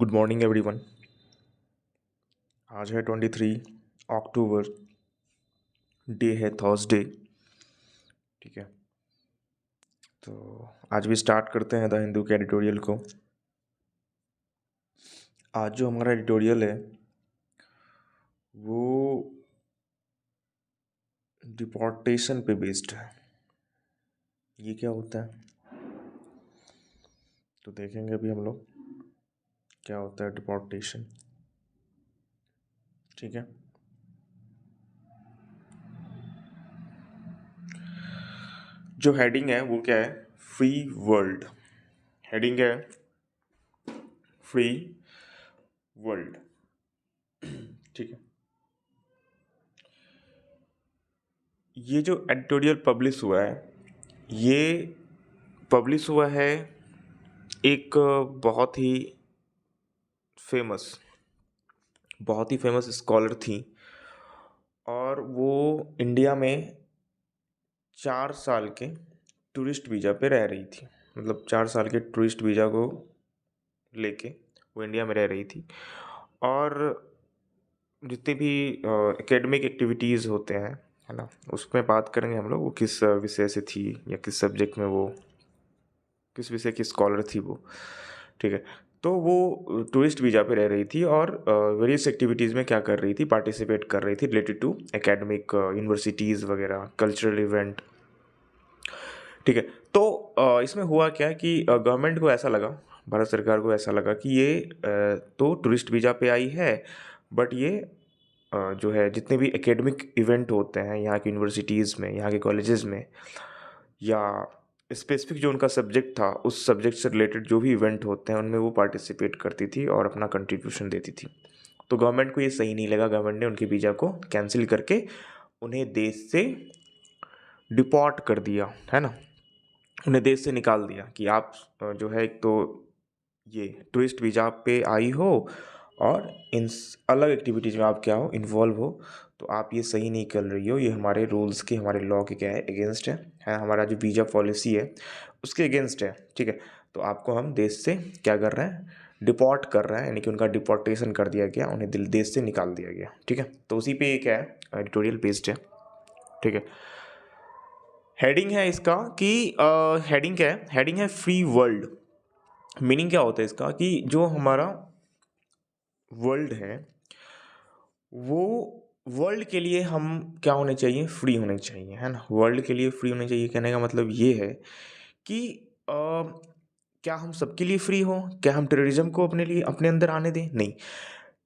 Good morning everyone. आज है 23 अक्टूबर, day है थर्सडे। ठीक है, तो आज भी स्टार्ट करते हैं द हिंदू के एडिटोरियल को। आज जो हमारा एडिटोरियल है वो डिपोर्टेशन पे बेस्ड है। ये क्या होता है तो देखेंगे अभी हम लोग क्या होता है डिपोर्टेशन। ठीक है, जो हेडिंग है वो क्या है? Free world. हेडिंग है फ्री वर्ल्ड। ठीक है, ये जो एडिटोरियल पब्लिश हुआ है ये पब्लिश हुआ है एक बहुत ही फेमस स्कॉलर थी, और वो इंडिया में 4 साल के टूरिस्ट वीज़ा पे रह रही थी। मतलब 4 साल के टूरिस्ट वीज़ा को लेके वो इंडिया में रह रही थी, और जितने भी एकेडमिक एक्टिविटीज़ होते हैं, है ना, उसमें बात करेंगे हम लोग वो किस विषय से थी या किस सब्जेक्ट में, वो किस विषय की स्कॉलर थी वो। ठीक है, तो वो टूरिस्ट वीज़ा पे रह रही थी और वेरियस एक्टिविटीज़ में क्या कर रही थी, पार्टिसिपेट कर रही थी रिलेटेड टू एकेडमिक यूनिवर्सिटीज़ वगैरह, कल्चरल इवेंट। ठीक है, तो इसमें हुआ क्या कि गवर्नमेंट को ऐसा लगा, भारत सरकार को ऐसा लगा कि ये तो टूरिस्ट वीज़ा पे आई है, बट ये जो है जितने भी एकेडमिक इवेंट होते हैं यहाँ की यूनिवर्सिटीज़ में, यहाँ के कॉलेजेस में, या स्पेसिफिक जो उनका सब्जेक्ट था उस सब्जेक्ट से रिलेटेड जो भी इवेंट होते हैं उनमें वो पार्टिसिपेट करती थी और अपना कंट्रीब्यूशन देती थी। तो गवर्नमेंट को ये सही नहीं लगा, गवर्नमेंट ने उनके वीज़ा को कैंसिल करके उन्हें देश से डिपॉर्ट कर दिया, है ना, उन्हें देश से निकाल दिया कि आप जो है एक तो ये टूरिस्ट वीज़ा पे आई हो और इन अलग एक्टिविटीज़ में आप क्या हो, इन्वॉल्व हो, तो आप ये सही नहीं कर रही हो, ये हमारे रूल्स के, हमारे लॉ के क्या है, अगेंस्ट है, हमारा जो वीज़ा पॉलिसी है उसके अगेंस्ट है। ठीक है, तो आपको हम देश से क्या कर रहे हैं, डिपॉर्ट कर रहे हैं, यानी कि उनका डिपोर्टेशन कर दिया गया, उन्हें देश से निकाल दिया गया। ठीक है, तो उसी पे क्या है, एडिटोरियल बेस्ड है। ठीक है, हेडिंग है इसका कि हेडिंग क्या है, हेडिंग है फ्री वर्ल्ड। मीनिंग क्या होता है इसका कि जो हमारा वर्ल्ड है वो वर्ल्ड के लिए हम क्या होने चाहिए, फ्री होने चाहिए, है ना। वर्ल्ड के लिए फ्री होने चाहिए कहने का मतलब ये है कि क्या हम सबके लिए फ्री हो, क्या हम टेररिज्म को अपने लिए अपने अंदर आने दें? नहीं,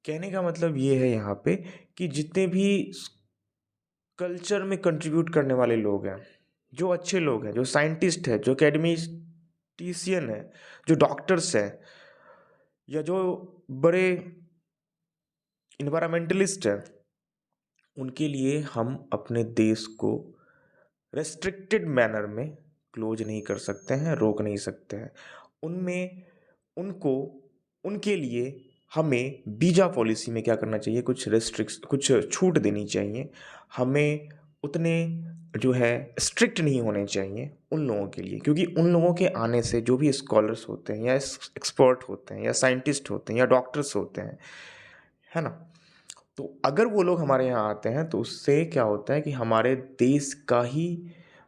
कहने का मतलब ये है यहाँ पे कि जितने भी कल्चर में कंट्रीब्यूट करने वाले लोग हैं, जो अच्छे लोग हैं, जो साइंटिस्ट हैं, जो एकेडमिशियन हैं, जो डॉक्टर्स हैं, या जो बड़े इन्वायरमेंटलिस्ट हैं, उनके लिए हम अपने देश को रेस्ट्रिक्टेड मैनर में क्लोज नहीं कर सकते हैं, रोक नहीं सकते हैं। उनमें उनको उनके लिए हमें वीज़ा पॉलिसी में क्या करना चाहिए, कुछ छूट देनी चाहिए। हमें उतने जो है स्ट्रिक्ट नहीं होने चाहिए उन लोगों के लिए, क्योंकि उन लोगों के आने से जो भी स्कॉलर्स होते हैं या एक्सपर्ट होते हैं या साइंटिस्ट होते हैं या डॉक्टर्स होते हैं, है ना, तो अगर वो लोग हमारे यहाँ आते हैं तो उससे क्या होता है कि हमारे देश का ही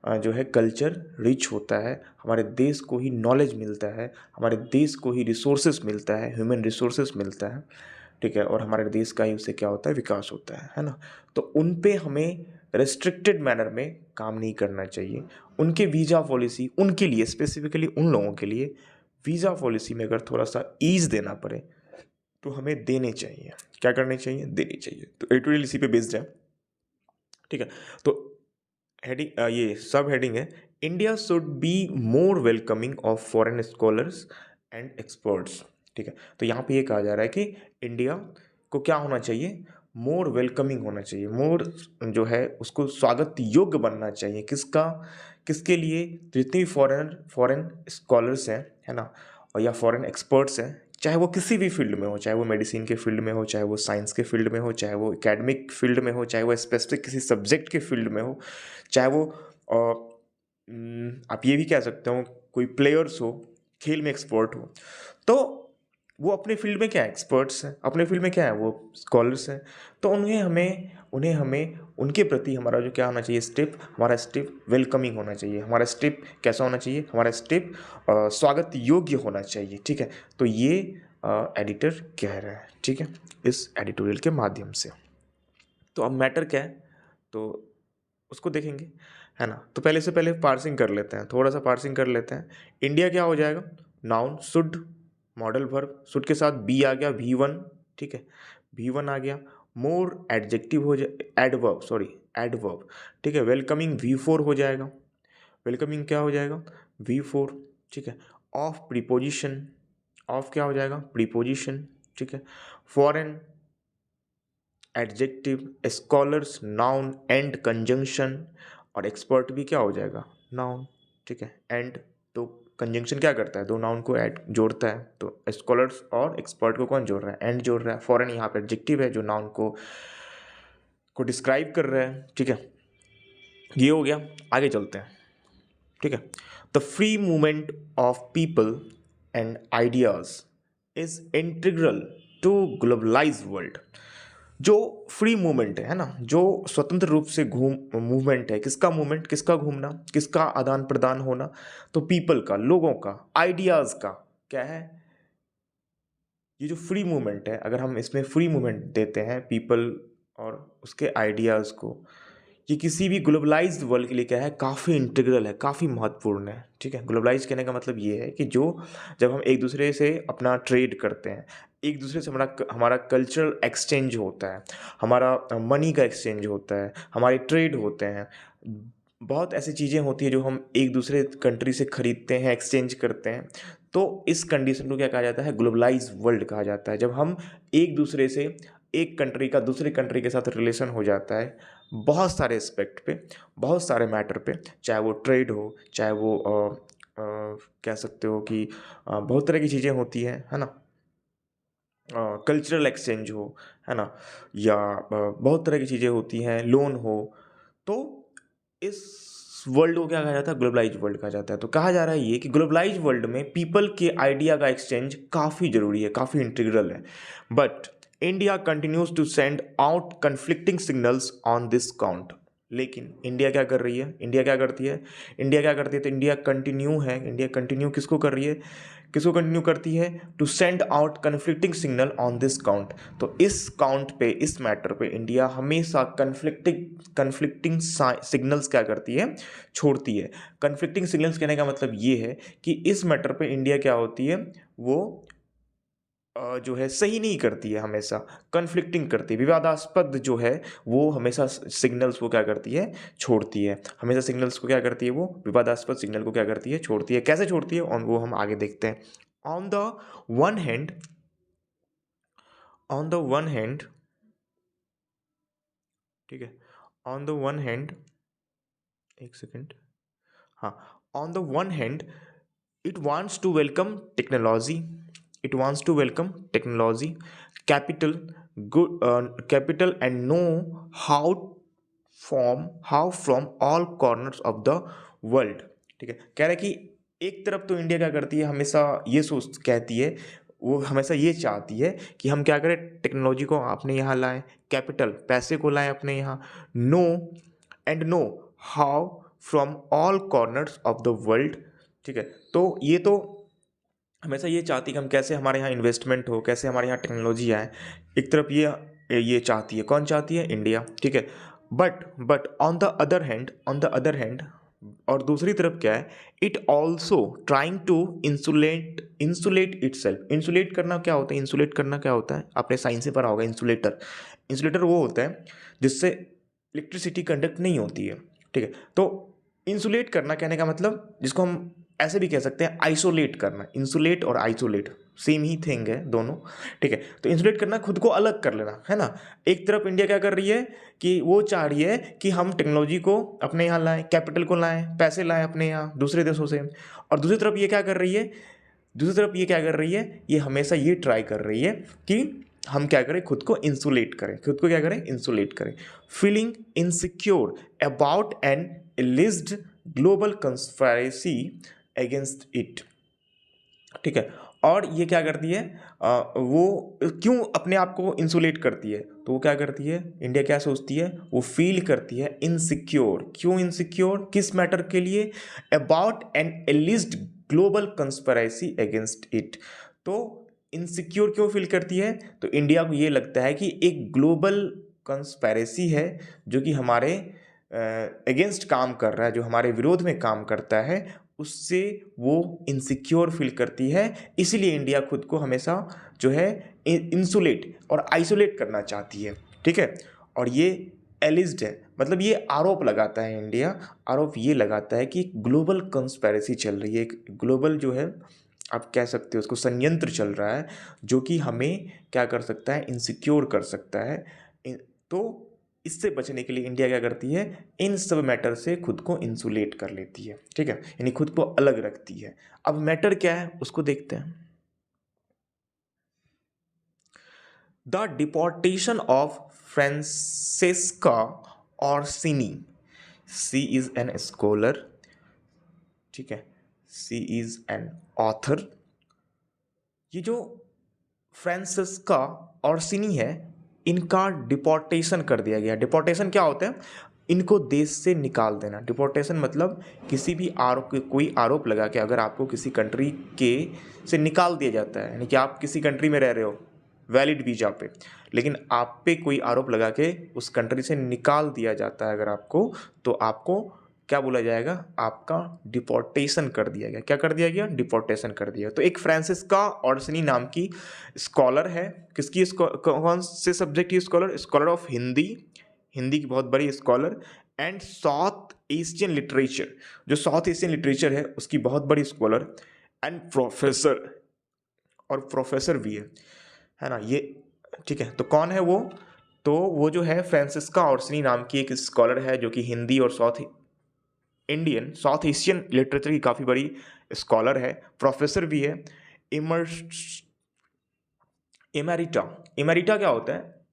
जो है कल्चर रिच होता है, हमारे देश को ही नॉलेज मिलता है, हमारे देश को ही रिसोर्सेस मिलता है, ह्यूमन रिसोर्सेस मिलता है। ठीक है, और हमारे देश का ही उससे क्या होता है, विकास होता है ना। तो उन पे हमें रेस्ट्रिक्टेड मैनर में काम नहीं करना चाहिए। उनके वीज़ा पॉलिसी, उनके लिए स्पेसिफिकली उन लोगों के लिए वीज़ा पॉलिसी में अगर थोड़ा सा ईज़ देना पड़े तो हमें देने चाहिए। क्या करने चाहिए, देनी चाहिए। तो एडिटोरियल इसी पे बेस्ड है। ठीक है, तो हेडिंग ये सब हेडिंग है, India should be more welcoming of foreign scholars and experts. ठीक है, तो यहाँ पे ये कहा जा रहा है कि इंडिया को क्या होना चाहिए, मोर वेलकमिंग होना चाहिए, मोर जो है उसको स्वागत योग्य बनना चाहिए। किसका, किसके लिए, जितने भी फॉरेन फॉरेन स्कॉलर्स हैं, है ना, और या फॉरेन एक्सपर्ट्स हैं, चाहे वो किसी भी फील्ड में हो, चाहे वो मेडिसिन के फील्ड में हो, चाहे वो साइंस के फील्ड में हो, चाहे वो एकेडमिक फील्ड में हो, चाहे वो स्पेसिफिक किसी सब्जेक्ट के फील्ड में हो, चाहे वो आप ये भी कह सकते हो कोई प्लेयर्स हो, खेल में एक्सपर्ट हो, तो वो अपने फील्ड में क्या एक्सपर्ट्स हैं, अपने फील्ड में क्या है वो स्कॉलर्स हैं। तो उन्हें हमें उनके प्रति हमारा जो क्या होना चाहिए स्टेप, हमारा स्टेप वेलकमिंग होना चाहिए। हमारा स्टेप कैसा होना चाहिए, हमारा स्टेप स्वागत योग्य होना चाहिए। ठीक है, तो ये एडिटर कह रहा है, ठीक है, इस एडिटोरियल के माध्यम से। तो अब मैटर क्या है, तो उसको देखेंगे, है ना। तो पहले से पहले पार्सिंग कर लेते हैं, थोड़ा सा पार्सिंग कर लेते हैं। इंडिया क्या हो जाएगा, noun should, modal verb, should के साथ बी आ गया, V1, ठीक है, V1 आ गया। मोर एडजेक्टिव हो जाए, एडवर्ब, सॉरी एडवर्ब, ठीक है। वेलकमिंग V4 हो जाएगा, वेलकमिंग क्या हो जाएगा, V4, ठीक है। ऑफ प्रीपोजिशन, ऑफ क्या हो जाएगा, प्रीपोजिशन, ठीक है। Foreign adjective, scholars noun and conjunction, और एक्सपर्ट भी क्या हो जाएगा, नाउन, ठीक है। एंड तो कंजंक्शन क्या करता है, दो नाउन को ऐड जोड़ता है, तो स्कॉलर्स और एक्सपर्ट को कौन जोड़ रहा है, एंड जोड़ रहा है। फॉरेन यहाँ पे एडजेक्टिव है जो नाउन को डिस्क्राइब कर रहा है, ठीक है। ये हो गया, आगे चलते हैं, ठीक है। The free movement of people and ideas is integral to globalise world. जो फ्री मूवमेंट है ना, जो स्वतंत्र रूप से घूम मूवमेंट है, किसका मूवमेंट, किसका घूमना, किसका आदान प्रदान होना, तो पीपल का, लोगों का, आइडियाज़ का, क्या है ये जो फ्री मूवमेंट है। अगर हम इसमें फ्री मूवमेंट देते हैं पीपल और उसके आइडियाज़ को, ये किसी भी ग्लोबलाइज्ड वर्ल्ड के लिए क्या है, काफ़ी इंटीग्रल है, काफ़ी महत्वपूर्ण है, ठीक है। ग्लोबलाइज कहने का मतलब ये है कि जो जब हम एक दूसरे से अपना ट्रेड करते हैं, एक दूसरे से हमारा हमारा कल्चरल एक्सचेंज होता है, हमारा मनी का एक्सचेंज होता है, हमारे ट्रेड होते हैं, बहुत ऐसी चीज़ें होती हैं जो हम एक दूसरे कंट्री से खरीदते हैं, एक्सचेंज करते हैं। तो इस कंडीशन को क्या कहा जाता है, ग्लोबलाइज वर्ल्ड कहा जाता है। जब हम एक दूसरे से, एक कंट्री का दूसरे कंट्री के साथ रिलेशन हो जाता है बहुत सारे एस्पेक्ट पे, बहुत सारे मैटर पे, चाहे वो ट्रेड हो, चाहे वो कह सकते हो कि बहुत तरह की चीज़ें होती हैं, है ना, कल्चरल एक्सचेंज हो, है ना, या बहुत तरह की चीज़ें होती हैं, लोन हो। तो इस वर्ल्ड को क्या कहा जाता है, ग्लोबलाइज वर्ल्ड कहा जाता है। तो कहा जा रहा है ये कि ग्लोबलाइज वर्ल्ड में पीपल के आइडिया का एक्सचेंज काफ़ी ज़रूरी है, काफ़ी इंटीग्रल है। But India continues to send out conflicting signals on this count. लेकिन इंडिया क्या कर रही है, इंडिया क्या करती है, इंडिया क्या करती है, तो इंडिया कंटिन्यू है, इंडिया कंटिन्यू किसको कर रही है, किसको कंटिन्यू करती है, to send out conflicting signal on this count. तो इस काउंट पे, इस मैटर पे इंडिया हमेशा कन्फ्लिक्टिंग सिग्नल्स क्या करती है, छोड़ती है। कन्फ्लिक्टिंग सिग्नल्स कहने का मतलब ये है कि इस मैटर पे इंडिया क्या होती है, वो जो है सही नहीं करती है, हमेशा कन्फ्लिक्टिंग करती है, विवादास्पद जो है वो हमेशा सिग्नल्स को क्या करती है, छोड़ती है। हमेशा सिग्नल्स को क्या करती है, वो विवादास्पद सिग्नल को क्या करती है, छोड़ती है। कैसे छोड़ती है, और वो हम आगे देखते हैं। On the one hand, on the one hand, ठीक है, ऑन द वन हैंड, एक सेकेंड, हाँ, on the one hand it wants to welcome technology, it wants to welcome technology, capital, good capital, and know how from all corners of the world। ठीक है, कह रहा है कि एक तरफ तो इंडिया क्या करती है, हमेशा ये सोच कहती है, वो हमेशा ये चाहती है कि हम क्या करें, टेक्नोलॉजी को अपने यहाँ लाएं, कैपिटल पैसे को लाएं अपने यहाँ, know and know how from all corners of the world. ठीक है, तो ये तो हमेशा ये चाहती है कि हम कैसे हमारे यहाँ इन्वेस्टमेंट हो, कैसे हमारे यहाँ टेक्नोलॉजी आए। एक तरफ ये चाहती है, कौन चाहती है, इंडिया, ठीक है। But on the other hand, on the other hand, और दूसरी तरफ क्या है, it also trying to insulate itself. Insulate करना क्या होता है, इंसुलेट करना क्या होता है, आपने साइंस में पढ़ा होगा। इंसुलेटर, इंसुलेटर वो होता है जिससे इलेक्ट्रिसिटी कंडक्ट नहीं होती है, ठीक है। तो इंसुलेट करना कहने का मतलब, जिसको हम ऐसे भी कह सकते हैं आइसोलेट करना। इंसुलेट और आइसोलेट सेम ही थिंग है दोनों, ठीक है। तो इंसुलेट करना, खुद को अलग कर लेना, है ना। एक तरफ इंडिया क्या कर रही है कि वो चाह रही है कि हम टेक्नोलॉजी को अपने यहाँ लाएं, कैपिटल को लाएं, पैसे लाएं अपने यहाँ दूसरे देशों से। और दूसरी तरफ ये क्या कर रही है, दूसरी तरफ ये क्या कर रही है, ये हमेशा ये ट्राई कर रही है कि हम क्या करें, खुद को इंसुलेट करें, खुद को क्या करें, इंसुलेट करें। Feeling insecure about an एलिज्ड global conspiracy against it, ठीक है। और ये क्या करती है, वो क्यों अपने आप को इंसुलेट करती है, तो वो क्या करती है, इंडिया क्या सोचती है, वो फील करती है इनसिक्योर। क्यों इनसिक्योर, किस मैटर के लिए, about an एलिज्ड global conspiracy against it. तो इनसिक्योर क्यों फील करती है, तो इंडिया को ये लगता है कि एक ग्लोबल कंस्पिरेसी है जो कि हमारे अगेंस्ट काम कर रहा है, जो हमारे विरोध में काम करता है, उससे वो इनसिक्योर फील करती है। इसीलिए इंडिया खुद को हमेशा जो है इंसुलेट और आइसोलेट करना चाहती है, ठीक है। और ये एलिज्ड है, मतलब ये आरोप लगाता है इंडिया, आरोप ये लगाता है कि एक ग्लोबल कंस्पिरेसी चल रही है, एक ग्लोबल जो है आप कह सकते हो उसको संयंत्र चल रहा है, जो कि हमें क्या कर सकता है, इनसिक्योर कर सकता है। तो इससे बचने के लिए इंडिया क्या करती है, इन सब मैटर से खुद को इंसुलेट कर लेती है, ठीक है, यानी खुद को अलग रखती है। अब मैटर क्या है उसको देखते हैं। The deportation of Francesca Orsini, she is an scholar, ठीक है, सी इज एन ऑथर। ये जो फ्रांसेस्का ऑर्सिनी है, इनका डिपोर्टेशन कर दिया गया। डिपोर्टेशन क्या होता है, इनको देश से निकाल देना। डिपोर्टेशन मतलब किसी भी आरोप, कोई आरोप लगा के अगर आपको किसी कंट्री के से निकाल दिया जाता है, यानी कि आप किसी कंट्री में रह रहे हो वैलिड वीजा पे, लेकिन आप पे कोई आरोप लगा के उस कंट्री से निकाल दिया जाता है अगर आपको, तो आपको क्या बोला जाएगा, आपका डिपोर्टेशन कर दिया गया। क्या कर दिया गया, डिपोर्टेशन कर दिया। तो एक फ्रांसिस्का ऑर्सनी नाम की स्कॉलर है, किसकी कौन से सब्जेक्ट की scholar, scholar of Hindi, Hindi की बहुत बड़ी scholar, and south Asian literature, जो साउथ एशियन लिटरेचर है उसकी बहुत बड़ी स्कॉलर, एंड प्रोफेसर, और प्रोफेसर भी है ना ये, ठीक है। तो कौन है वो, तो वो जो है फ्रांसिस्का ऑर्सनी नाम की एक स्कॉलर है, जो कि हिंदी और साउथ एशियन लिटरेचर की काफ़ी बड़ी स्कॉलर है, प्रोफेसर भी है। इमेरिटा, इमेरिटा क्या होता है,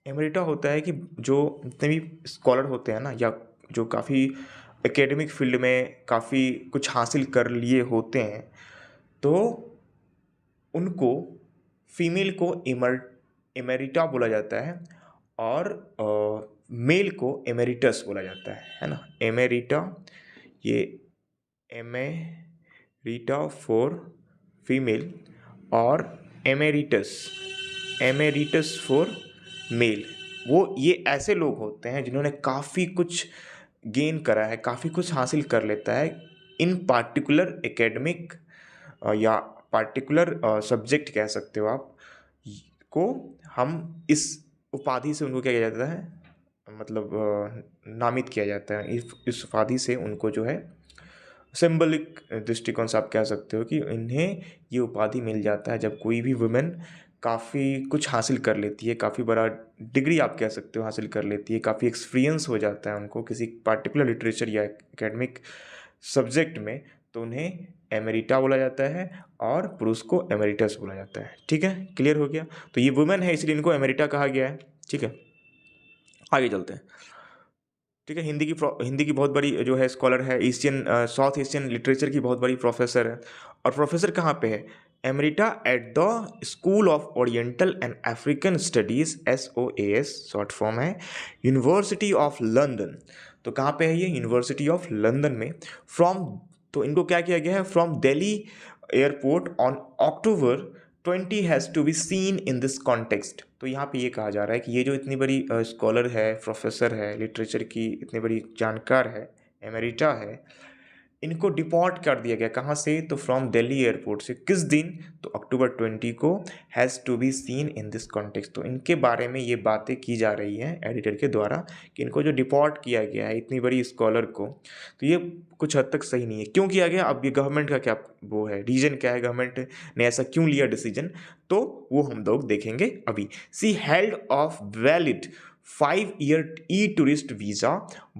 इमेरिटा होता है कि जो जितने भी स्कॉलर होते हैं ना, या जो काफ़ी एकेडमिक फील्ड में काफ़ी कुछ हासिल कर लिए होते हैं, तो उनको फीमेल को इमेरिटा बोला जाता है, और मेल को एमेरिटस बोला जाता है ना। एमेरिटा, ये एमेरिटा फॉर फीमेल, और एमेरिटस, एमेरिटस फॉर मेल। वो ये ऐसे लोग होते हैं जिन्होंने काफ़ी कुछ गेन करा है, काफ़ी कुछ हासिल कर लेता है इन पार्टिकुलर एकेडमिक या पार्टिकुलर सब्जेक्ट कह सकते हो आप को। हम इस उपाधि से उनको क्या किया जाता है, मतलब नामित किया जाता है, इस उपाधि से उनको जो है सिंबलिक दृष्टिकोण से आप कह सकते हो कि इन्हें ये उपाधि मिल जाता है जब कोई भी वुमेन काफ़ी कुछ हासिल कर लेती है, काफ़ी बड़ा डिग्री आप कह सकते हो हासिल कर लेती है, काफ़ी एक्सपीरियंस हो जाता है उनको किसी पार्टिकुलर लिटरेचर या एकेडमिक सब्जेक्ट में, तो उन्हें एमेरिटा बोला जाता है, और पुरुष को एमेरिटस बोला जाता है। ठीक है, क्लियर हो गया। तो ये वुमेन है इसलिए इनको एमेरिटा कहा गया है। ठीक है, आगे चलते हैं। ठीक है, हिंदी की बहुत बड़ी जो है स्कॉलर है, एशियन साउथ एशियन लिटरेचर की बहुत बड़ी प्रोफेसर है। और प्रोफेसर कहाँ पे है, emerita at the school of oriental and African studies, SOAS short form है, यूनिवर्सिटी ऑफ लंदन। तो कहाँ पे है ये, यूनिवर्सिटी ऑफ लंदन में। फ्रॉम, तो इनको क्या किया गया है, from Delhi airport on October 20 has to be seen in this context. तो यहाँ पे ये कहा जा रहा है कि ये जो इतनी बड़ी स्कॉलर है, प्रोफेसर है, लिटरेचर की इतनी बड़ी जानकार है, एमेरिटा है, इनको डिपोर्ट कर दिया गया। कहाँ से, तो फ्रॉम दिल्ली एयरपोर्ट से। किस दिन, तो October 20 को, has to be seen in this context. तो इनके बारे में ये बातें की जा रही हैं एडिटर के द्वारा कि इनको जो डिपोर्ट किया गया है इतनी बड़ी स्कॉलर को, तो ये कुछ हद तक सही नहीं है। क्यों किया गया, अब ये गवर्नमेंट का क्या वो है, रीजन क्या है, गवर्नमेंट ने ऐसा क्यों लिया डिसीजन, तो वो हम लोग देखेंगे अभी। She held of valid 5-year tourist visa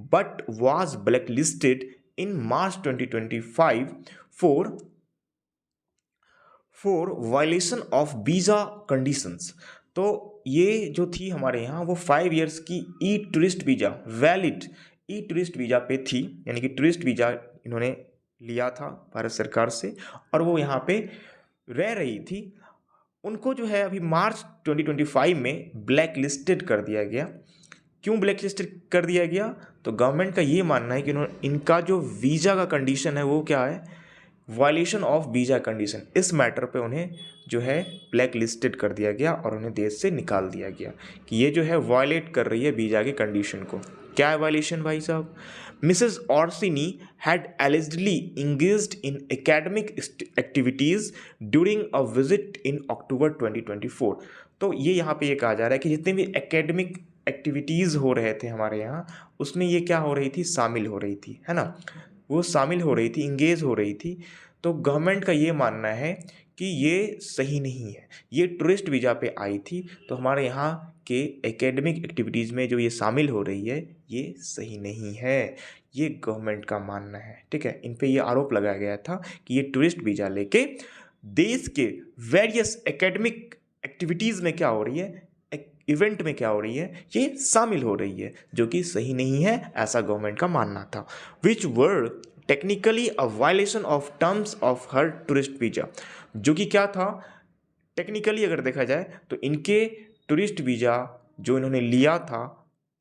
but was blacklisted in March 2025 for violation of visa conditions। तो ये जो थी हमारे यहाँ वो 5 years की tourist visa, valid tourist visa पे थी, यानी कि टूरिस्ट वीज़ा इन्होंने लिया था भारत सरकार से, और वो यहाँ पे रह रही थी, उनको जो है अभी मार्च 2025 में ब्लैक लिस्टेड कर दिया गया। क्यों ब्लैक लिस्टेड कर दिया गया? तो गवर्नमेंट का ये मानना है कि इनका जो वीज़ा का कंडीशन है वो क्या है, वायलेशन ऑफ वीज़ा कंडीशन। इस मैटर पे उन्हें जो है ब्लैक लिस्टेड कर दिया गया और उन्हें देश से निकाल दिया गया कि ये जो है वायलेट कर रही है वीज़ा के कंडीशन को। क्या है वायलेशन भाई साहब? Mrs Orsini had allegedly engaged in academic activities during a visit in October 2024। तो ये यहाँ पे ये कहा जा रहा है कि जितने भी एकेडमिक एक्टिविटीज़ हो रहे थे हमारे यहाँ, उसमें ये क्या हो रही थी, शामिल हो रही थी, है ना, वो शामिल हो रही थी, इंगेज हो रही थी। तो गवर्नमेंट का ये मानना है कि ये सही नहीं है, ये टूरिस्ट वीज़ा पे आई थी, तो हमारे यहाँ के एकेडमिक एक्टिविटीज़ में जो ये शामिल हो रही है ये सही नहीं है, ये गवर्नमेंट का मानना है। ठीक है, इन पे ये आरोप लगाया गया था कि ये टूरिस्ट वीज़ा लेके देश के वेरियस एकेडमिक एक्टिविटीज़ में क्या हो रही है, इवेंट में क्या हो रही है, ये शामिल हो रही है, जो कि सही नहीं है, ऐसा गवर्नमेंट का मानना था। Which were technically a violation of terms of her tourist visa, जो कि क्या था, टेक्निकली अगर देखा जाए तो इनके टूरिस्ट वीज़ा जो इन्होंने लिया था,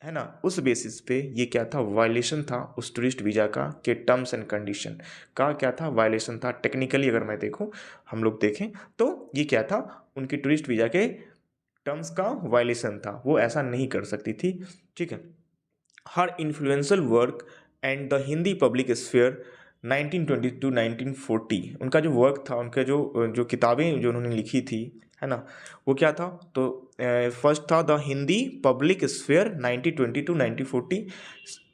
है ना, उस बेसिस पे ये क्या था, वायलेशन था उस टूरिस्ट वीज़ा का, के टर्म्स एंड कंडीशन का क्या था, वायलेशन था। टेक्निकली अगर मैं देखूँ, हम लोग देखें तो ये क्या था, उनकी टूरिस्ट वीज़ा के टर्म्स का वायलेशन था, वो ऐसा नहीं कर सकती थी। ठीक है, her influential work and the Hindi public sphere 1920 to 1940, उनका जो वर्क था, उनके जो जो किताबें जो उन्होंने लिखी थी, है ना, वो क्या था, तो फर्स्ट था the Hindi public sphere 1920 to 1940,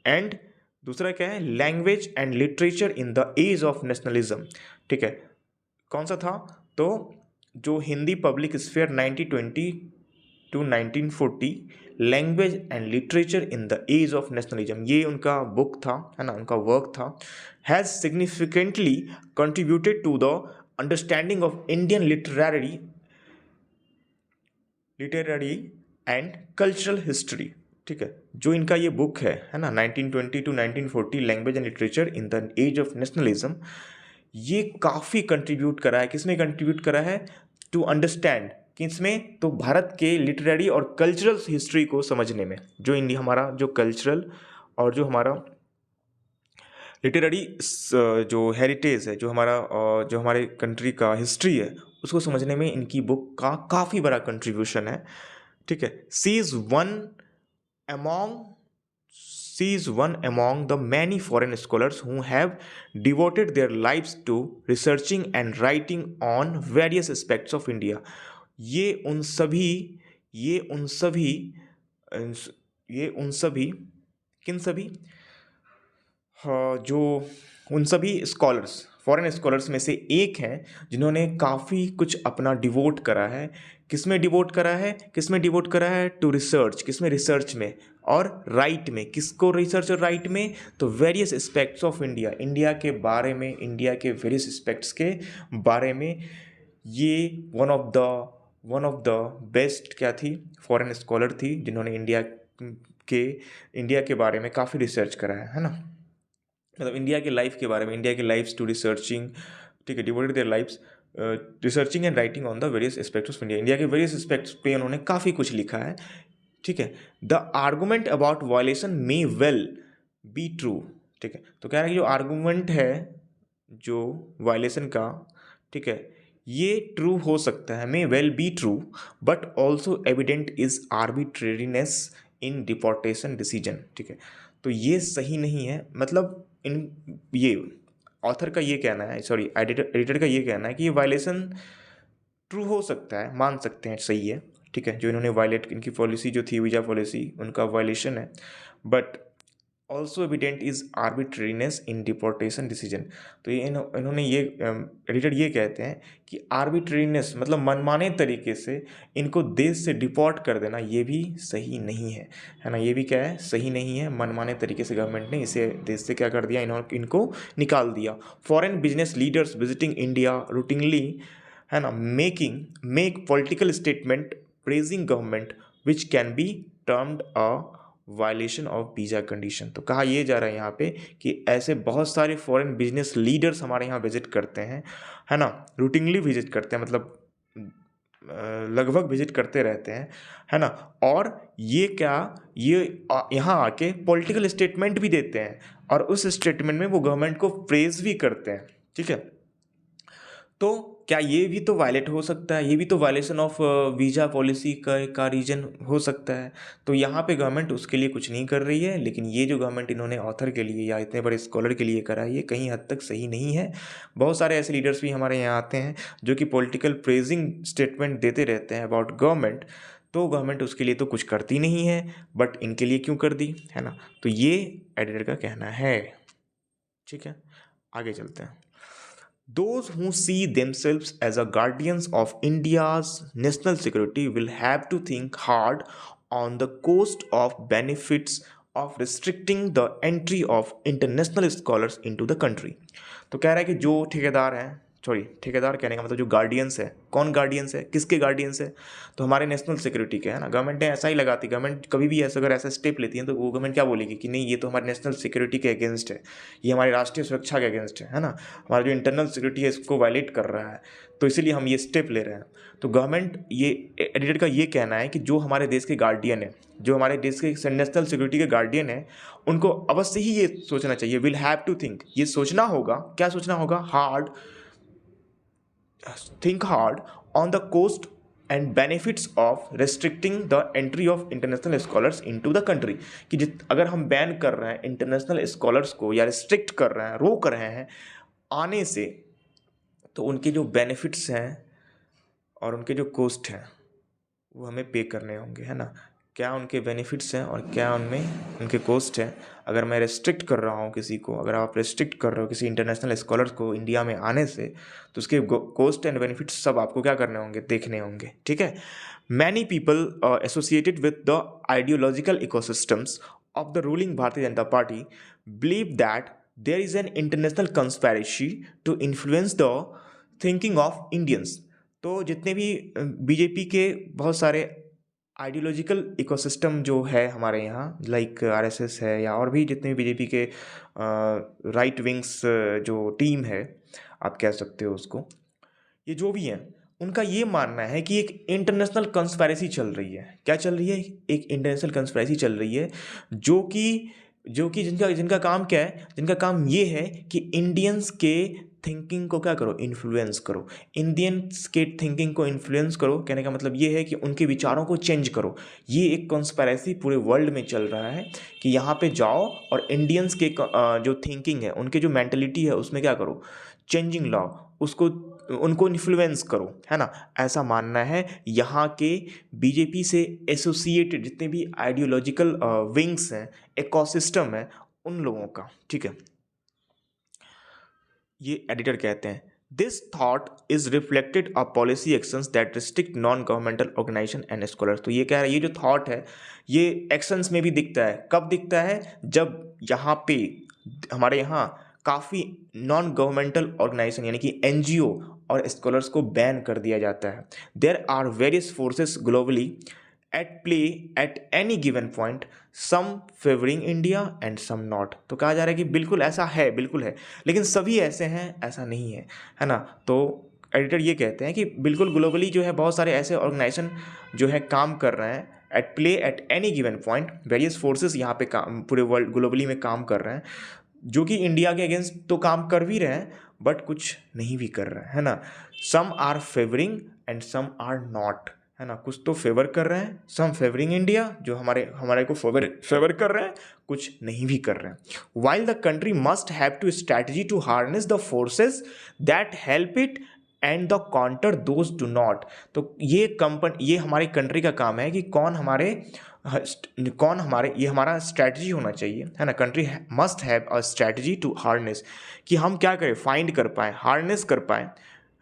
and दूसरा क्या है, language and literature in the age of nationalism. ठीक है, कौन सा था, तो जो Hindi public sphere 1920 to 1940, language and literature in the age of nationalism, ये उनका बुक था, है ना, उनका वर्क था। Has significantly contributed to the understanding of Indian literary and cultural history. ठीक है, जो इनका ये बुक है ना, 1920 to 1940, language and literature in the age of nationalism, ये काफ़ी कंट्रीब्यूट करा है। किसमें कंट्रीब्यूट करा है, टू अंडरस्टैंड, किसमें, तो भारत के लिटरेरी और कल्चरल हिस्ट्री को समझने में। जो इंडिया हमारा जो कल्चरल और जो हमारा लिटरेरी जो हेरिटेज है, जो हमारे कंट्री का हिस्ट्री है, उसको समझने में इनकी बुक का काफ़ी बड़ा कंट्रीब्यूशन है। ठीक है, सी is one among the many foreign scholars who have devoted their lives to researching and writing on various aspects of India। ये उन सभी ये उन सभी ये उन सभी किन सभी, हाँ, जो उन सभी स्कॉलर्स, फॉरेन स्कॉलर्स में से एक हैं जिन्होंने काफ़ी कुछ अपना डिवोट करा है। किस में डिवोट करा है, टू रिसर्च, किसमें, रिसर्च में, और राइट में। किसको रिसर्च और राइट में, तो various aspects of India, India के बारे में, इंडिया के वेरियस एस्पेक्ट्स के बारे में। ये वन ऑफ द बेस्ट क्या थी, फॉरेन स्कॉलर थी, जिन्होंने इंडिया के बारे में काफ़ी रिसर्च करा है ना, मतलब इंडिया के लाइफ के बारे में, इंडिया के लाइफ्स टू रिसर्चिंग। ठीक है, devoted their lifes researching and writing on the various aspects of India, India के वेरियस एस्पेक्ट्स पे उन्होंने काफ़ी कुछ लिखा है। ठीक है, the argument about violation may well be true. ठीक है, तो कह रहा है कि जो आर्गूमेंट है जो वायलेशन का, ठीक है, ये ट्रू हो सकता है, मे well be true, but also evident is arbitrariness in deportation decision. ठीक है, तो ये सही नहीं है, मतलब ये ऑथर का ये कहना है, सॉरी एडिटर का ये कहना है कि ये वायलेशन ट्रू हो सकता है, मान सकते हैं, सही है। ठीक है, जो इन्होंने वायलेट, इनकी पॉलिसी जो थी, वीज़ा पॉलिसी, उनका वायलेशन है, but also evident is arbitrariness in deportation decision. तो ये इन्होंने ये एडिटर ये कहते हैं कि आर्बिट्रेरीनेस मतलब मनमाने तरीके से इनको देश से डिपोर्ट कर देना, ये भी सही नहीं है ना, ये भी क्या है, सही नहीं है। मनमाने तरीके से गवर्नमेंट ने इसे देश से क्या कर दिया, इनको निकाल दिया। Foreign business leaders visiting India routinely, है ना, make political statement praising government which can be termed a violation of visa condition. तो कहा यह जा रहा है यहाँ पे कि ऐसे बहुत सारे फॉरेन बिजनेस लीडर्स हमारे यहाँ विजिट करते हैं, है ना, रूटीनली विजिट करते हैं, मतलब लगभग विजिट करते रहते हैं, है ना। और ये क्या, ये यहाँ आके पॉलिटिकल स्टेटमेंट भी देते हैं और उस स्टेटमेंट में वो गवर्नमेंट को प्रेज भी करते हैं, ठीक है। तो क्या ये भी तो वायलेट हो सकता है, ये भी तो वायलेशन ऑफ वीज़ा पॉलिसी का रीजन हो सकता है। तो यहाँ पे गवर्नमेंट उसके लिए कुछ नहीं कर रही है, लेकिन ये जो गवर्नमेंट इन्होंने ऑथर के लिए या इतने बड़े स्कॉलर के लिए करा है, ये कहीं हद तक सही नहीं है। बहुत सारे ऐसे लीडर्स भी हमारे यहाँ आते हैं जो कि पॉलिटिकल प्रेजिंग स्टेटमेंट देते रहते हैं अबाउट गवर्नमेंट, तो गवर्नमेंट उसके लिए तो कुछ करती नहीं है, बट इनके लिए क्यों कर दी, है ना। तो ये एडिटर का कहना है, ठीक है। आगे चलते हैं। Those who see themselves as a guardians of India's national security will have to think hard on the cost of benefits of restricting the entry of international scholars into the country। तो कह रहा है कि जो ठेकेदार हैं, ठेकेदार कहने का मतलब जो गार्डियंस है, कौन गार्डियंस है, किसके गार्डियंस है, तो हमारे नेशनल सिक्योरिटी के, है ना। गवर्नमेंट ने ऐसा ही लगाती, गवर्नमेंट कभी भी ऐसा, अगर ऐसा स्टेप लेती है तो वो गवर्नमेंट क्या बोलेगी कि नहीं ये तो हमारे नेशनल सिक्योरिटी के अगेंस्ट है, ये हमारी राष्ट्रीय सुरक्षा के अगेंस्ट है ना, हमारा जो इंटरनल सिक्योरिटी है इसको वायलेट कर रहा है, तो इसीलिए हम ये स्टेप ले रहे हैं। तो गवर्नमेंट, ये एडिटर का ये कहना है कि जो हमारे देश के गार्डियन है, जो हमारे देश के नेशनल सिक्योरिटी के गार्डियन है, उनको अवश्य ही ये सोचना चाहिए, विल हैव टू थिंक, ये सोचना होगा, क्या सोचना होगा, hard, think hard on the cost and benefits of restricting the entry of international scholars into the country। कि अगर हम बैन कर रहे हैं इंटरनेशनल स्कॉलर्स को, या रिस्ट्रिक्ट कर रहे हैं, रोक रहे हैं आने से, तो उनके जो बेनिफिट्स हैं और उनके जो कॉस्ट हैं वो हमें पे करने होंगे, है ना। क्या उनके बेनिफिट्स हैं और क्या उनमें उनके कॉस्ट हैं। अगर मैं रेस्ट्रिक्ट कर रहा हूँ किसी को, अगर आप रेस्ट्रिक्ट कर रहे हो किसी इंटरनेशनल स्कॉलर्स को इंडिया में आने से, तो उसके कॉस्ट एंड बेनिफिट्स सब आपको क्या करने होंगे, देखने होंगे, ठीक है। Many people associated with the ideological ecosystems of the ruling Bharatiya Janata Party believe that there is an international conspiracy to influence the thinking of Indians. तो जितने भी बीजेपी के बहुत सारे आइडियोलॉजिकल इकोसिस्टम जो है हमारे यहाँ, लाइक आरएसएस है, या और भी जितने भी बीजेपी के राइट विंग्स जो टीम है, आप कह सकते हो उसको, ये जो भी हैं, उनका ये मानना है कि एक इंटरनेशनल कंस्पायरेसी चल रही है। क्या चल रही है, एक इंटरनेशनल कंस्पायरेसी चल रही है, जो कि जिनका काम क्या है, जिनका काम ये है कि इंडियंस के थिंकिंग को क्या करो, इन्फ्लुएंस करो, इंडियंस के थिंकिंग को इन्फ्लुएंस करो। कहने का मतलब ये है कि उनके विचारों को चेंज करो। ये एक कॉन्स्पिरेसी पूरे वर्ल्ड में चल रहा है कि यहाँ पे जाओ और इंडियंस के जो थिंकिंग है, उनके जो मेंटलिटी है, उसमें क्या करो, चेंजिंग लाओ, उसको उनको इन्फ्लुएंस करो, है ना। ऐसा मानना है यहाँ के बीजेपी से एसोसिएटेड जितने भी आइडियोलॉजिकल विंग्स हैं, इकोसिस्टम है, उन लोगों का, ठीक है। ये एडिटर कहते हैं, this thought is reflected a policy actions that restrict non governmental organisation and scholars. तो ये कह रहा है, ये जो थॉट है ये एक्शंस में भी दिखता है। कब दिखता है, जब यहाँ पे हमारे यहाँ काफ़ी नॉन गवर्नमेंटल ऑर्गेनाइजेशन यानी कि एनजीओ और स्कॉलर्स को बैन कर दिया जाता है। There are various forces globally at play at any given point, some favouring India and some not. तो कहा जा रहा है कि बिल्कुल ऐसा है, बिल्कुल है, लेकिन सभी ऐसे हैं ऐसा नहीं है, है ना। तो एडिटर ये कहते हैं कि बिल्कुल ग्लोबली जो है बहुत सारे ऐसे ऑर्गेनाइजेशन जो है काम कर रहे हैं, at play at any given point, various forces यहाँ पे काम पूरे वर्ल्ड ग्लोबली में काम कर रहे हैं, जो कि इंडिया के अगेंस्ट तो काम कर भी रहे हैं बट कुछ नहीं भी कर रहे हैं, है ना। Some are favouring and some are not, है ना। कुछ तो फेवर कर रहे हैं, सम फेवरिंग इंडिया, जो हमारे को फेवर कर रहे हैं, कुछ नहीं भी कर रहे हैं। While the country must have to strategy to harness the forces that help it and the counter those do not. तो ये हमारी कंट्री का काम है कि ये हमारा स्ट्रैटेजी होना चाहिए, है ना। Country must have a strategy to harness, कि हम क्या करें, फाइंड कर पाएँ, हार्नेस कर पाएँ,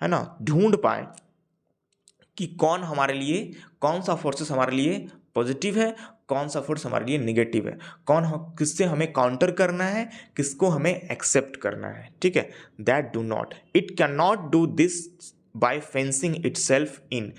है ना, ढूंढ पाएँ कि कौन सा फोर्सेस हमारे लिए पॉजिटिव है, कौन सा फोर्स हमारे लिए निगेटिव है, किससे हमें काउंटर करना है, किसको हमें एक्सेप्ट करना है, ठीक है। That do not, it can not do this by fencing itself इन,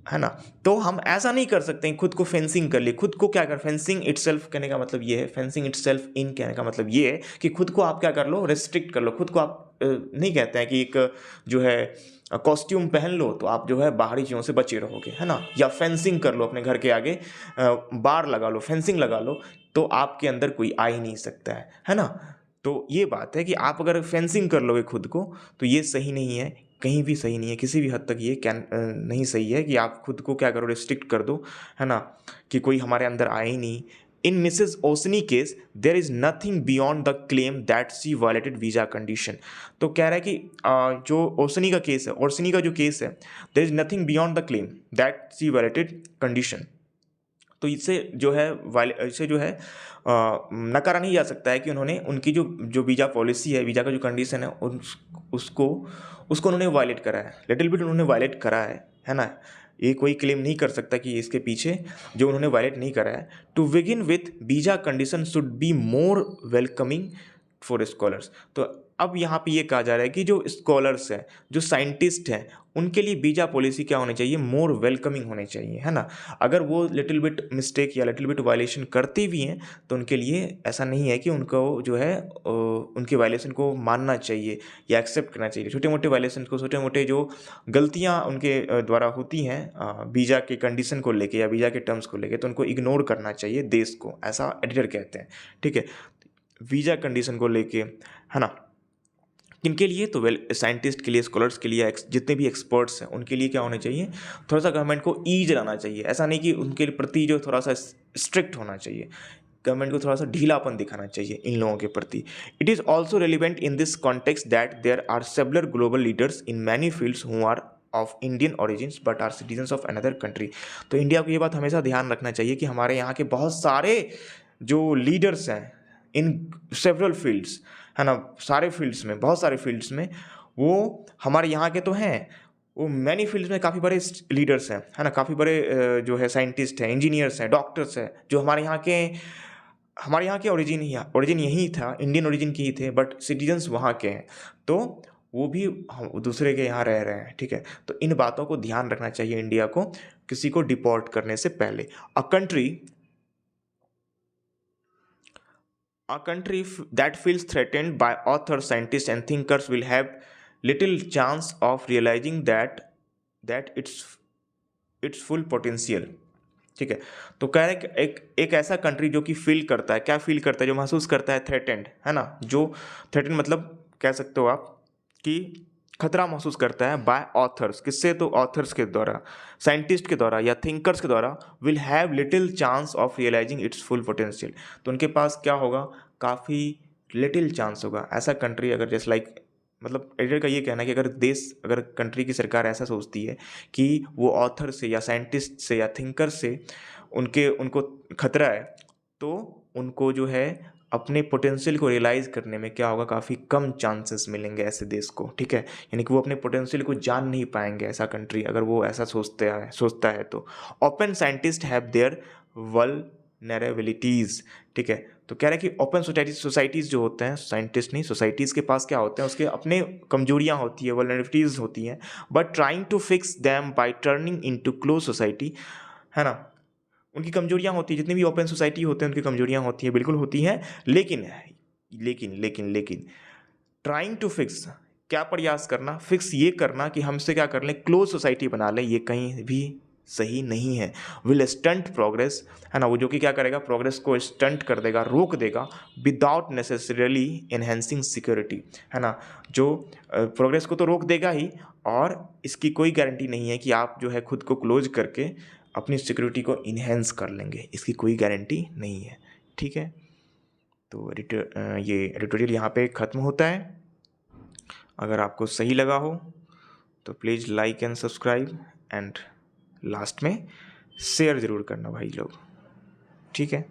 है ना। तो हम ऐसा नहीं कर सकते खुद को फेंसिंग कर ले, खुद को क्या कर, फेंसिंग इटसेल्फ कहने का मतलब ये है, फेंसिंग इटसेल्फ इन कहने का मतलब ये है कि खुद को आप क्या कर लो, रेस्ट्रिक्ट कर लो खुद को। आप नहीं कहते हैं कि एक जो है कॉस्ट्यूम पहन लो तो आप जो है बाहरी चीज़ों से बचे रहोगे, है ना। या फेंसिंग कर लो अपने घर के आगे, बार लगा लो, फेंसिंग लगा लो, तो आपके अंदर कोई आ ही नहीं सकता है ना। तो ये बात है कि आप अगर फेंसिंग कर लोगे खुद को तो ये सही नहीं है, कहीं भी सही नहीं है, किसी भी हद तक ये क्या नहीं सही है कि आप खुद को क्या करो, रिस्ट्रिक्ट कर दो, है ना, कि कोई हमारे अंदर आए ही नहीं। In Mrs Orsini case there is nothing beyond the claim that she violated visa condition. तो कह रहा है कि जो ओसनी का केस है, ओसनी का जो केस है, देर is nothing beyond the claim that she violated condition. तो इससे जो है इसे जो है नकारा नहीं जा सकता है कि उन्होंने उनकी जो जो वीज़ा पॉलिसी है, वीज़ा का जो कंडीशन है, उसको उसको उन्होंने वायलेट करा है, लिटिल बिट उन्होंने वायलेट करा है ना। ये कोई क्लेम नहीं कर सकता कि इसके पीछे जो उन्होंने वायलेट नहीं करा है। To begin with visa condition should be more welcoming for scholars. तो अब यहाँ पे ये कहा जा रहा है कि जो स्कॉलर्स हैं, जो साइंटिस्ट हैं, उनके लिए वीज़ा पॉलिसी क्या होनी चाहिए, मोर वेलकमिंग होनी चाहिए, है ना। अगर वो लिटिल बिट मिस्टेक या लिटिल बिट वायलेशन करते भी हैं तो उनके लिए ऐसा नहीं है कि उनको जो है उनके वायलेशन को मानना चाहिए या एक्सेप्ट करना चाहिए। छोटे मोटे वायलेशन को, छोटे मोटे जो गलतियाँ उनके द्वारा होती हैं वीज़ा के कंडीशन को लेके या वीज़ा के टर्म्स को लेके, तो उनको इग्नोर करना चाहिए देश को, ऐसा एडिटर कहते हैं, ठीक है। वीज़ा कंडीशन को लेके, है ना, किनके लिए, तो साइंटिस्ट के लिए, स्कॉलर्स के लिए, जितने भी एक्सपर्ट्स हैं उनके लिए क्या होना चाहिए, थोड़ा सा गवर्नमेंट को ईज लाना चाहिए। ऐसा नहीं कि उनके प्रति जो थोड़ा सा स्ट्रिक्ट होना चाहिए, गवर्नमेंट को थोड़ा सा ढीलापन दिखाना चाहिए इन लोगों के प्रति। It is also relevant in this context that there are several global leaders in many fields who are of Indian origins but are citizens of another country. तो इंडिया को ये बात हमेशा ध्यान रखना चाहिए कि हमारे यहाँ के बहुत सारे जो लीडर्स हैं इन सेवरल फील्ड्स, है ना, सारे फील्ड्स में, बहुत सारे फील्ड्स में, वो हमारे यहाँ के तो हैं, वो मैनी फील्ड्स में काफ़ी बड़े लीडर्स हैं, है ना, काफ़ी बड़े जो है साइंटिस्ट हैं, इंजीनियर्स हैं, डॉक्टर्स हैं, जो हमारे यहाँ के ओरिजिन यही था, इंडियन ओरिजिन के ही थे, बट सिटीजन्स वहाँ के हैं, तो वो भी दूसरे के यहाँ रह रहे हैं, ठीक है। तो इन बातों को ध्यान रखना चाहिए इंडिया को किसी को डिपोर्ट करने से पहले। A country that feels threatened by authors, scientists, and thinkers will have little chance of realizing that its full potential। ठीक है। तो कह रहे हैं कि एक ऐसा कंट्री जो कि फील करता है, क्या फील करता है, जो महसूस करता है थ्रेटेंड, है ना, जो थ्रेटेंड मतलब कह सकते हो आप कि खतरा महसूस करता है बाय ऑथर्स, किससे, तो ऑथर्स के द्वारा, साइंटिस्ट के द्वारा या थिंकर्स के द्वारा, will have little chance of realising its full potential. तो उनके पास क्या होगा, काफ़ी लिटिल चांस होगा। ऐसा कंट्री अगर जैसे लाइक, मतलब एडिटर का ये कहना है कि अगर कंट्री की सरकार ऐसा सोचती है कि वो ऑथर से या साइंटिस्ट से या थिंकर से उनको खतरा है, तो उनको जो है अपने पोटेंशियल को रियलाइज़ करने में क्या होगा, काफ़ी कम चांसेस मिलेंगे ऐसे देश को, ठीक है। यानी कि वो अपने पोटेंशियल को जान नहीं पाएंगे, ऐसा कंट्री अगर वो ऐसा सोचता है तो। Open scientist have their vulnerabilities, ठीक है। तो कह रहा है कि ओपन सोसाइटीज़ जो होते हैं, साइंटिस्ट नहीं, सोसाइटीज़ के पास क्या होते हैं, उसके अपने कमजोरियाँ होती है, वल्नरेबिलिटीज़ होती हैं, but trying to fix them by turning into close society, है ना। उनकी कमजोरियाँ होती हैं, जितनी भी ओपन सोसाइटी होते हैं उनकी कमजोरियाँ होती हैं, बिल्कुल होती हैं, लेकिन लेकिन लेकिन लेकिन ट्राइंग टू फिक्स, क्या प्रयास करना, फिक्स ये करना कि हमसे क्या कर लें, क्लोज सोसाइटी बना लें, ये कहीं भी सही नहीं है। विल स्टंट प्रोग्रेस, है ना, वो जो कि क्या करेगा, प्रोग्रेस को स्टंट कर देगा, रोक देगा, विदाउट नेसेसरली एनहेंसिंग सिक्योरिटी, है ना। जो प्रोग्रेस को तो रोक देगा ही, और इसकी कोई गारंटी नहीं है कि आप जो है खुद को क्लोज करके अपनी सिक्योरिटी को इन्हेंस कर लेंगे, इसकी कोई गारंटी नहीं है, ठीक है। तो ये एडिटोरियल यहाँ पे ख़त्म होता है। अगर आपको सही लगा हो तो please like and subscribe, and last में शेयर ज़रूर करना भाई लोग, ठीक है।